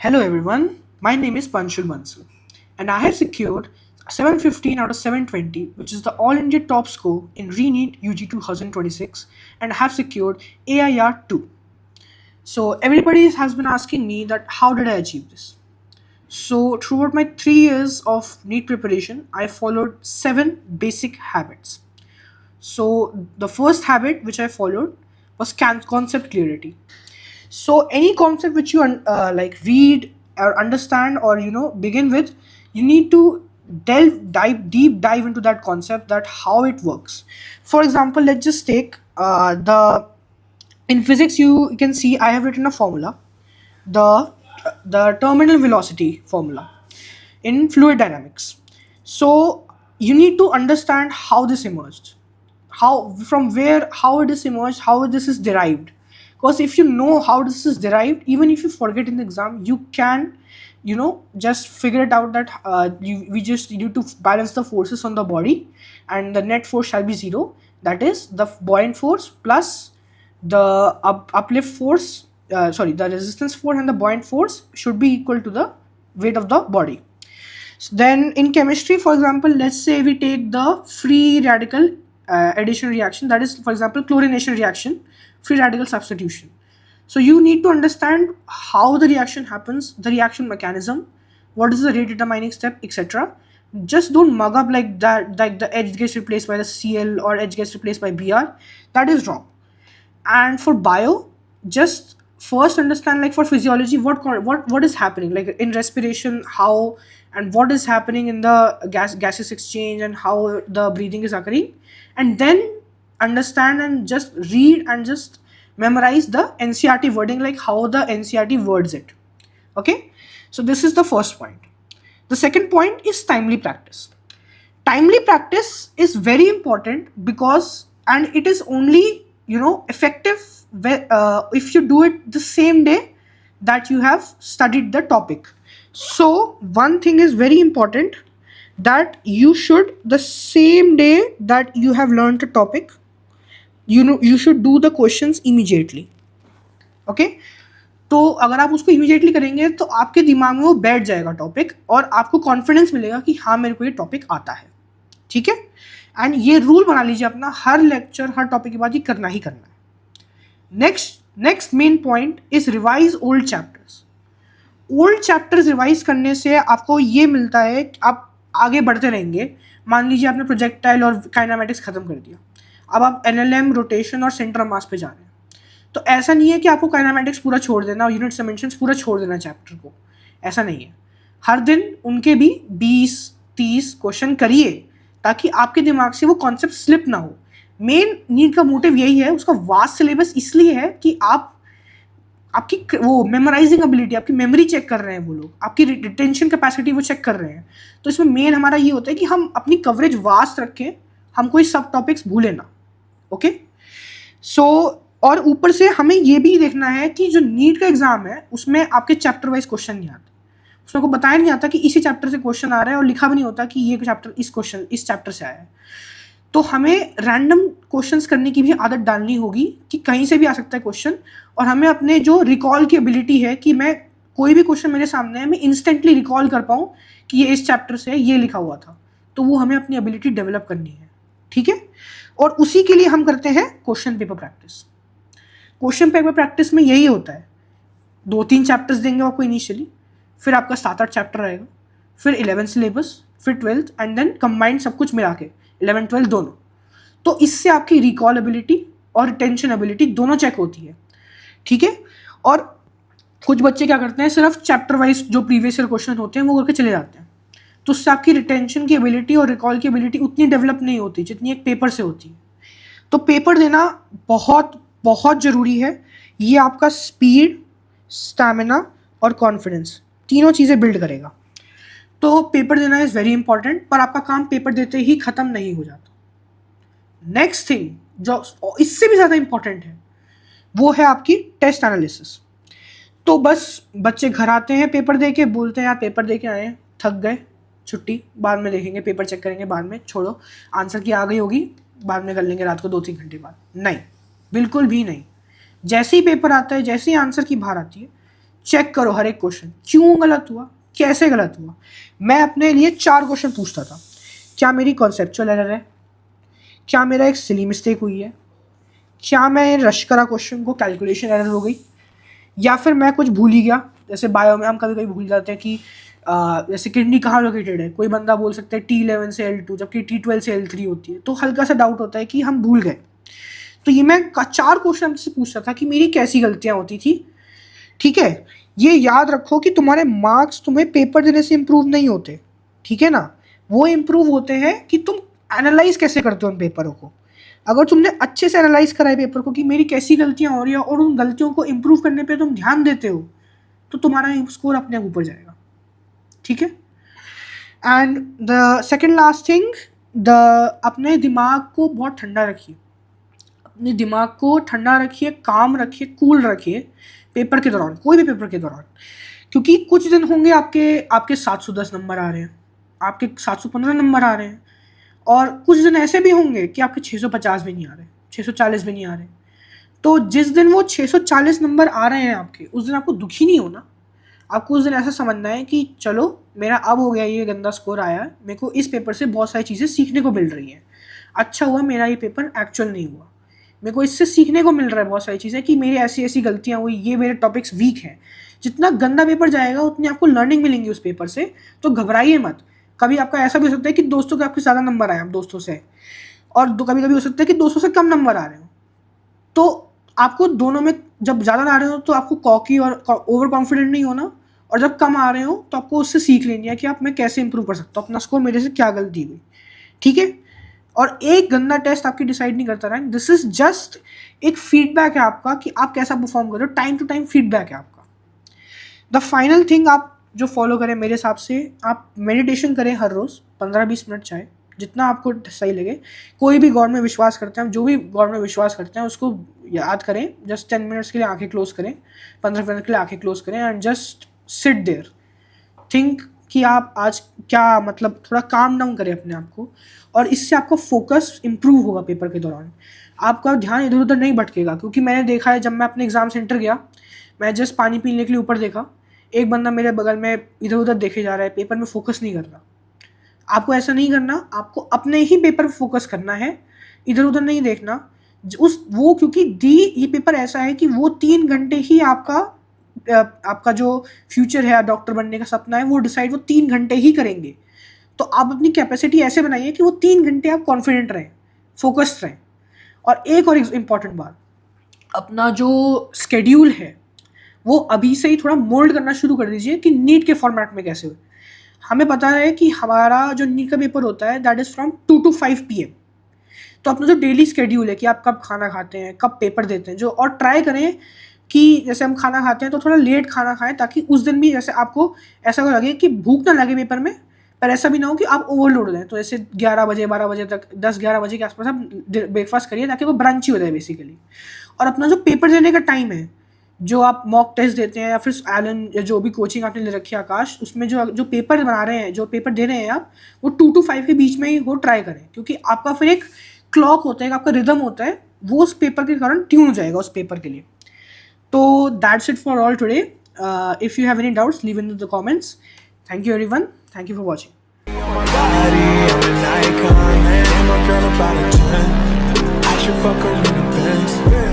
Hello everyone, my name is Panchul Bansal and I have secured 715 out of 720, which is the All India top score in ReNeat UG 2026, and I have secured AIR 2. So everybody has been asking me that how did I achieve this? So throughout my 3 years of NEET preparation, I followed 7 basic habits. So the first habit which I followed was concept clarity. So any concept which you like read or understand or begin with, you need to deep dive into that concept, that how it works. For example, let's just take the in physics. You can see I have written a formula, the terminal velocity formula in fluid dynamics. So you need to understand how this emerged, how it is emerged, how this is derived. Because if you know how this is derived, even if you forget in the exam, you can just figure it out that we just need to balance the forces on the body, and the net force shall be zero. That is the buoyant force plus the uplift force, the resistance force and the buoyant force should be equal to the weight of the body. So then in chemistry, for example, let's say we take the free radical addition reaction, that is, for example, chlorination reaction, free radical substitution. So you need to understand how the reaction happens, the reaction mechanism, what is the rate determining step, etc. Just don't mug up like that, like the H gets replaced by the Cl or H gets replaced by Br. That is wrong. And for bio, just first understand, like for physiology, what is happening, like in respiration, how and what is happening in the gaseous exchange and how the breathing is occurring, and then understand and just read and just memorize the NCERT wording, like how the NCERT words it. Okay, so this is the first point. The second point is timely practice. Timely practice is very important because, and it is only effective if you do it the same day that you have studied the topic. So one thing is very important, that you should, the same day that you have learned the topic, you should do the questions immediately. Okay, तो अगर आप उसको immediately करेंगे तो आपके दिमाग में वो बैठ जाएगा टॉपिक, और आपको कॉन्फिडेंस मिलेगा कि हाँ मेरे को ये टॉपिक आता है. ठीक है, एंड ये रूल बना लीजिए अपना, हर लेक्चर हर टॉपिक के बाद ये करना ही करना है. Next main point is revise old chapters. Old chapters revise करने से आपको ये मिलता है कि आप आगे बढ़ते रहेंगे. मान लीजिए आपने प्रोजेक्टाइल और काइनेमेटिक्स खत्म कर दिया, अब आप एनएलएम, रोटेशन और सेंटर ऑफ मास पे जा रहे हैं. तो ऐसा नहीं है कि आपको काइनेमेटिक्स पूरा छोड़ देना और यूनिट डायमेंशंस पूरा छोड़ देना चैप्टर को, ऐसा नहीं है. हर दिन उनके भी 20-30 क्वेश्चन करिए ताकि आपके दिमाग से वो कॉन्सेप्ट स्लिप ना हो. मेन नीट का मोटिव यही है, उसका वास्ट सिलेबस इसलिए है कि आपकी वो मेमोराइजिंग एबिलिटी, आपकी मेमोरी चेक कर रहे हैं वो लोग, आपकी रिटेंशन कैपेसिटी वो चेक कर रहे हैं. तो इसमें मेन हमारा ये होता है कि हम अपनी कवरेज वास्ट रखें, हम कोई सब टॉपिक्स भूलें ना. ओके, सो और ऊपर से हमें ये भी देखना है कि जो नीट का एग्जाम है उसमें आपके चैप्टर वाइज क्वेश्चन नहीं आते. उसमें को बताया नहीं आता कि इसी चैप्टर से क्वेश्चन आ रहा है, और लिखा भी नहीं होता कि ये चैप्टर इस चैप्टर से आया है. तो हमें रैंडम क्वेश्चंस करने की भी आदत डालनी होगी कि कहीं से भी आ सकता है क्वेश्चन, और हमें अपने जो रिकॉल की एबिलिटी है कि मैं कोई भी क्वेश्चन मेरे सामने है मैं इंस्टेंटली रिकॉल कर पाऊँ कि ये इस चैप्टर से है, ये लिखा हुआ था. तो वो हमें अपनी एबिलिटी डेवलप करनी है. ठीक है, और उसी के लिए हम करते हैं question paper practice. Question paper practice में यही होता है, 2-3 चैप्टर्स देंगे आपको इनिशियली, फिर आपका 7-8 चैप्टर आएगा, फिर 11th सिलेबस, फिर 12th, एंड देन कंबाइंड सब कुछ मिला के 11-12 दोनों. तो इससे आपकी रिकॉल एबिलिटी और रिटेंशन एबिलिटी दोनों चेक होती है. ठीक है, और कुछ बच्चे क्या करते हैं, सिर्फ चैप्टर वाइज जो प्रीवियस ईयर क्वेश्चन होते हैं वो करके चले जाते हैं. तो उससे आपकी रिटेंशन की एबिलिटी और रिकॉल की एबिलिटी उतनी डेवलप नहीं होती जितनी एक पेपर से होती है. तो पेपर देना बहुत बहुत ज़रूरी है. ये आपका स्पीड, स्टैमिना और कॉन्फिडेंस तीनों चीज़ें बिल्ड करेगा. तो पेपर देना इज़ वेरी इंपॉर्टेंट, पर आपका काम पेपर देते ही ख़त्म नहीं हो जाता. नेक्स्ट थिंग जो इससे भी ज़्यादा इंपॉर्टेंट है वो है आपकी टेस्ट एनालिसिस. तो बस बच्चे घर आते हैं पेपर दे के, बोलते हैं यार पेपर दे के आए हैं, थक गए, छुट्टी, बाद में देखेंगे, पेपर चेक करेंगे बाद में, छोड़ो आंसर की आ गई होगी, बाद में कर लेंगे रात को 2-3 घंटे बाद. नहीं, बिल्कुल भी नहीं. जैसे ही पेपर आता है, जैसे ही आंसर की बाहर आती है, चेक करो हर एक क्वेश्चन, क्यों गलत हुआ, कैसे गलत हुआ। मैं अपने लिए 4 क्वेश्चन पूछता था, क्या मेरी कॉन्सेप्चुअल एरर है, क्या मेरा एक सिली मिस्टेक हुई है, क्या मैं रश करा क्वेश्चन को, कैलकुलेशन एरर हो गई, या फिर मैं कुछ भूल ही गया। जैसे बायो में हम कभी कभी भूल जाते हैं कि जैसे किडनी कहाँ लोकेटेड है, कोई बंदा बोल सकता है T11 से L2 जबकि T12 से L3 होती है, तो हल्का सा डाउट होता है कि हम भूल गए। तो ये मैं 4 क्वेश्चन हमसे पूछता था कि मेरी कैसी गलतियां होती थी। ठीक है, ये याद रखो कि तुम्हारे मार्क्स तुम्हें पेपर देने से इम्प्रूव नहीं होते, ठीक है ना, वो इम्प्रूव होते हैं कि तुम एनालाइज कैसे करते हो उन पेपरों को। अगर तुमने अच्छे से एनालाइज करा है पेपर को कि मेरी कैसी गलतियां हो रही है और उन गलतियों को इम्प्रूव करने पे तुम ध्यान देते हो, तो तुम्हारा स्कोर अपने आप ऊपर जाएगा। ठीक है, and the second last thing, अपने दिमाग को बहुत ठंडा रखिए, अपने दिमाग को ठंडा रखिए, काम रखिए, कूल रखिए पेपर के दौरान, कोई भी पेपर के दौरान। क्योंकि कुछ दिन होंगे आपके 710 नंबर आ रहे हैं, आपके 715 नंबर आ रहे हैं, और कुछ दिन ऐसे भी होंगे कि आपके 650 भी नहीं आ रहे, 640 भी नहीं आ रहे। तो जिस दिन वो 640 नंबर आ रहे हैं आपके, उस दिन आपको दुखी नहीं होना। आपको उस दिन ऐसा समझना है कि चलो मेरा अब हो गया, ये गंदा स्कोर आया, मेरे को इस पेपर से बहुत सारी चीज़ें सीखने को मिल रही हैं। अच्छा हुआ मेरा ये पेपर एक्चुअल नहीं हुआ, मेरे को इससे सीखने को मिल रहा है बहुत सारी चीज़ें कि मेरी ऐसी ऐसी गलतियाँ हुई, ये मेरे टॉपिक्स वीक हैं। जितना गंदा पेपर जाएगा उतनी आपको लर्निंग मिलेंगी उस पेपर से, तो घबराइए मत। कभी आपका ऐसा भी हो सकता है कि दोस्तों के आपके ज़्यादा नंबर आए आप दोस्तों से, और कभी कभी हो सकता है कि दोस्तों से कम नंबर आ रहे हो। तो आपको दोनों में जब ज़्यादा आ रहे हो तो आपको कॉकी और ओवर कॉन्फिडेंट नहीं होना, और जब कम आ रहे हो तो आपको उससे सीख लेनी है कि आप मैं कैसे इंप्रूव कर सकता हूँ, अपना स्कोर मेरे से क्या गलती हुई। ठीक है, और एक गंदा टेस्ट आपकी डिसाइड नहीं करता रैंक, दिस इज जस्ट एक फीडबैक है आपका कि आप कैसा परफॉर्म कर रहे हो, टाइम टू टाइम फीडबैक है आपका। द फाइनल थिंग आप जो फॉलो करें मेरे हिसाब से, आप मेडिटेशन करें हर रोज़ 15-20 मिनट, चाहे जितना आपको सही लगे। कोई भी गॉड में विश्वास करते हैं, जो भी गॉड में विश्वास करते हैं उसको याद करें, जस्ट 10 मिनट्स के लिए आंखें क्लोज करें, 15 मिनट के लिए आंखें क्लोज करें, and just sit there, think कि आप आज क्या, मतलब थोड़ा काम डाउन करें अपने आप को, और इससे आपका फोकस इंप्रूव होगा पेपर के दौरान। आपका ध्यान इधर उधर नहीं भटकेगा, क्योंकि मैंने देखा है जब मैं अपने एग्जाम सेंटर गया, मैं जस्ट पानी पीने के लिए ऊपर देखा, एक बंदा मेरे बगल में इधर उधर देखे जा रहा है, पेपर में फोकस नहीं कर रहा। आपको ऐसा नहीं करना, आपको अपने ही पेपर पर फोकस करना है, इधर उधर नहीं देखना। क्योंकि ये पेपर ऐसा है कि वो 3 घंटे ही आपका जो फ्यूचर है, डॉक्टर बनने का सपना है, वो डिसाइड वो 3 घंटे ही करेंगे। तो आप अपनी कैपेसिटी ऐसे बनाइए कि वो 3 घंटे आप कॉन्फिडेंट रहें, फोकस्ड रहें। और एक और इम्पॉर्टेंट बात, अपना जो स्केड्यूल है वो अभी से ही थोड़ा मोल्ड करना शुरू कर दीजिए कि नीट के फॉर्मेट में कैसे हो। हमें पता है कि हमारा जो नीट का पेपर होता है that is from 2 to 5 PM। तो अपना जो डेली स्केड्यूल है कि आप कब खाना खाते हैं, कब पेपर देते हैं, जो, और ट्राई करें कि जैसे हम खाना खाते हैं तो थोड़ा लेट खाना खाएं, ताकि उस दिन भी जैसे आपको ऐसा लगे कि भूख ना लगे पेपर में, पर ऐसा भी ना हो कि आप ओवरलोड हो जाए। तो जैसे 11 बजे 12 बजे तक, 10-11 बजे के आसपास आप ब्रेकफास्ट करिए, ताकि वो ब्रंची हो जाए बेसिकली। और अपना जो पेपर देने का टाइम है, जो आप मॉक टेस्ट देते हैं या फिर एलन या जो भी कोचिंग आपने ले रखी है आकाश, उसमें जो पेपर बना रहे हैं, जो पेपर दे रहे हैं आप, वो 2 to 5 के बीच में ही वो ट्राई करें, क्योंकि आपका फिर एक क्लॉक होता है, आपका रिदम होता है, वो उस पेपर के कारण ट्यून हो जाएगा उस पेपर के लिए। तो that's it for all today. If you have any doubts, leave in the comments. Thank you everyone. Thank you for watching. I should fuck her in the best.